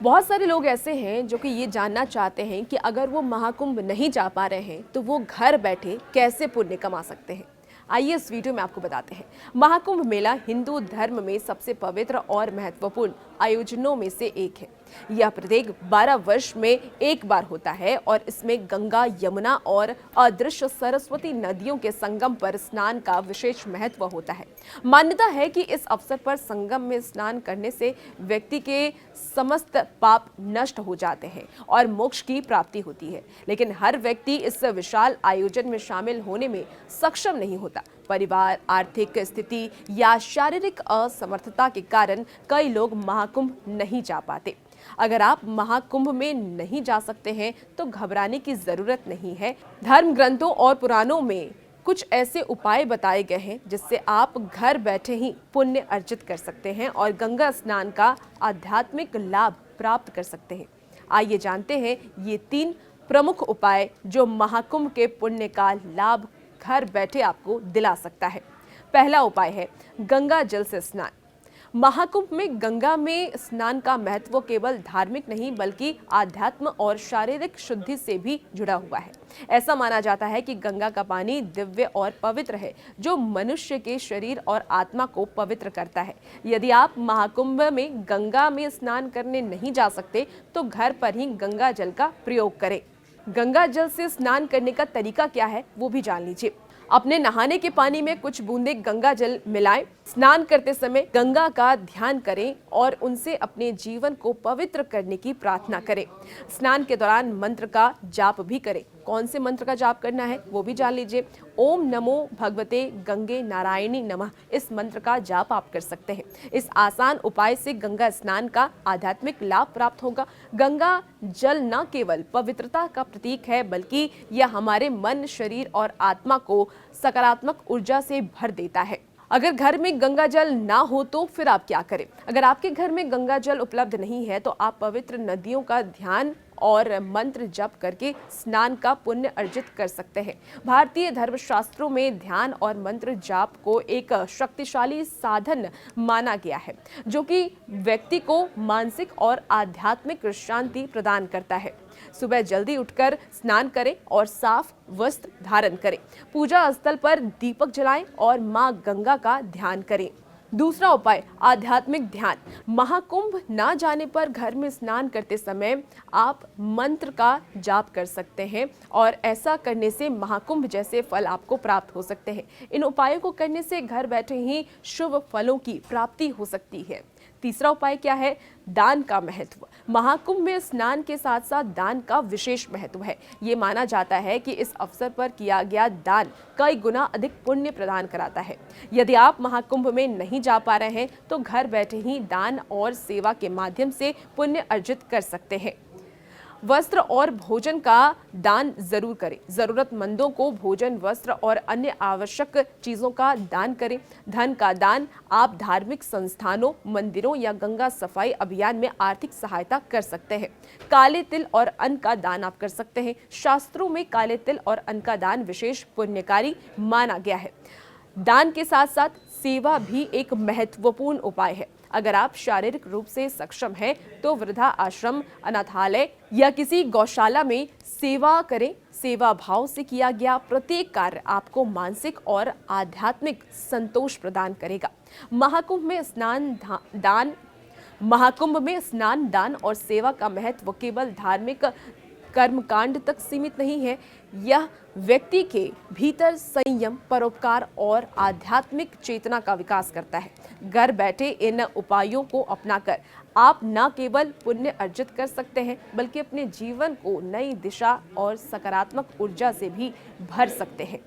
बहुत सारे लोग ऐसे हैं जो कि ये जानना चाहते हैं कि अगर वो महाकुंभ नहीं जा पा रहे हैं तो वो घर बैठे कैसे पुण्य कमा सकते हैं। आइए इस वीडियो में आपको बताते हैं। महाकुंभ मेला हिंदू धर्म में सबसे पवित्र और महत्वपूर्ण आयोजनों में से एक है। यह प्रत्येक 12 वर्ष में एक बार होता है और इसमें गंगा, यमुना और अदृश्य सरस्वती नदियों के संगम पर स्नान का विशेष महत्व होता है। मान्यता है कि इस अवसर पर संगम में स्नान करने से व्यक्ति के समस्त पाप नष्ट हो जाते हैं और मोक्ष की प्राप्ति होती है। लेकिन हर व्यक्ति इस विशाल आयोजन में शामिल होने में सक्षम नहीं होता। परिवार, आर्थिक स्थिति या शारीरिक असमर्थता के कारण कई लोग महाकुंभ नहीं जा पाते। अगर आप महाकुंभ में नहीं जा सकते हैं तो घबराने की जरूरत नहीं है। धर्म ग्रंथों और पुराणों में कुछ ऐसे उपाय बताए गए हैं जिससे आप घर बैठे ही पुण्य अर्जित कर सकते हैं और गंगा स्नान का आध्यात्मिक लाभ प्राप्त कर सकते हैं। आइए जानते हैं ये 3 प्रमुख उपाय जो महाकुंभ के पुण्य का लाभ घर बैठे आपको दिला सकता है। पहला उपाय है गंगा जल से स्नान। महाकुंभ में गंगा में स्नान का महत्व केवल धार्मिक नहीं बल्कि आध्यात्म और शारीरिक शुद्धि से भी जुड़ा हुआ है। ऐसा माना जाता है कि गंगा का पानी दिव्य और पवित्र है जो मनुष्य के शरीर और आत्मा को पवित्र करता है। यदि आप महाकुंभ में गंगा में स्नान करने नहीं जा सकते तो घर पर ही गंगा जल का प्रयोग करें। गंगा जल से स्नान करने का तरीका क्या है वो भी जान लीजिए। अपने नहाने के पानी में कुछ बूंदे गंगा जल मिलाएं। स्नान करते समय गंगा का ध्यान करें और उनसे अपने जीवन को पवित्र करने की प्रार्थना करें। स्नान के दौरान मंत्र का जाप भी करें। कौन से मंत्र का जाप करना है वो भी जान लीजिए। ओम नमो भगवते गंगे नारायणी नमः, इस मंत्र का जाप आप कर सकते हैं। इस आसान उपाय से गंगा स्नान का आध्यात्मिक लाभ प्राप्त होगा। गंगा जल न केवल पवित्रता का प्रतीक है बल्कि यह हमारे मन, शरीर और आत्मा को सकारात्मक ऊर्जा से भर देता है। अगर घर में गंगा जल ना हो तो फिर आप क्या करें? अगर आपके घर में गंगा जल उपलब्ध नहीं है तो आप पवित्र नदियों का ध्यान और मंत्र जप करके स्नान का पुण्य अर्जित कर सकते हैं। भारतीय धर्मशास्त्रों में ध्यान और मंत्र जाप को एक शक्तिशाली साधन माना गया है जो कि व्यक्ति को मानसिक और आध्यात्मिक शांति प्रदान करता है। सुबह जल्दी उठकर स्नान करें और साफ वस्त्र धारण करें। पूजा स्थल पर दीपक जलाएं और मां गंगा का ध्यान करें। दूसरा उपाय आध्यात्मिक ध्यान। महाकुंभ ना जाने पर घर में स्नान करते समय आप मंत्र का जाप कर सकते हैं और ऐसा करने से महाकुंभ जैसे फल आपको प्राप्त हो सकते हैं। इन उपायों को करने से घर बैठे ही शुभ फलों की प्राप्ति हो सकती है। तीसरा उपाय क्या है? दान का महत्व। महाकुंभ में स्नान के साथ साथ दान का विशेष महत्व है। ये माना जाता है कि इस अवसर पर किया गया दान कई गुना अधिक पुण्य प्रदान कराता है। यदि आप महाकुंभ में नहीं जा पा रहे हैं तो घर बैठे ही दान और सेवा के माध्यम से पुण्य अर्जित कर सकते हैं। वस्त्र और भोजन का दान जरूर करें। जरूरतमंदों को भोजन, वस्त्र और अन्य आवश्यक चीजों का दान करें। धन का दान आप धार्मिक संस्थानों, मंदिरों या गंगा सफाई अभियान में आर्थिक सहायता कर सकते हैं। काले तिल और अन्न का दान आप कर सकते हैं। शास्त्रों में काले तिल और अन्न का दान विशेष पुण्यकारी माना गया है। दान के साथ साथ सेवा भी एक महत्वपूर्ण उपाय है। अगर आप शारीरिक रूप से सक्षम हैं तो वृद्धा आश्रम, अनाथालय या किसी गौशाला में सेवा करें। सेवा भाव से किया गया प्रत्येक कार्य आपको मानसिक और आध्यात्मिक संतोष प्रदान करेगा। महाकुंभ में स्नान, दान और सेवा का महत्व केवल धार्मिक कर्मकांड तक सीमित नहीं है। यह व्यक्ति के भीतर संयम, परोपकार और आध्यात्मिक चेतना का विकास करता है। घर बैठे इन उपायों को अपनाकर आप न केवल पुण्य अर्जित कर सकते हैं बल्कि अपने जीवन को नई दिशा और सकारात्मक ऊर्जा से भी भर सकते हैं।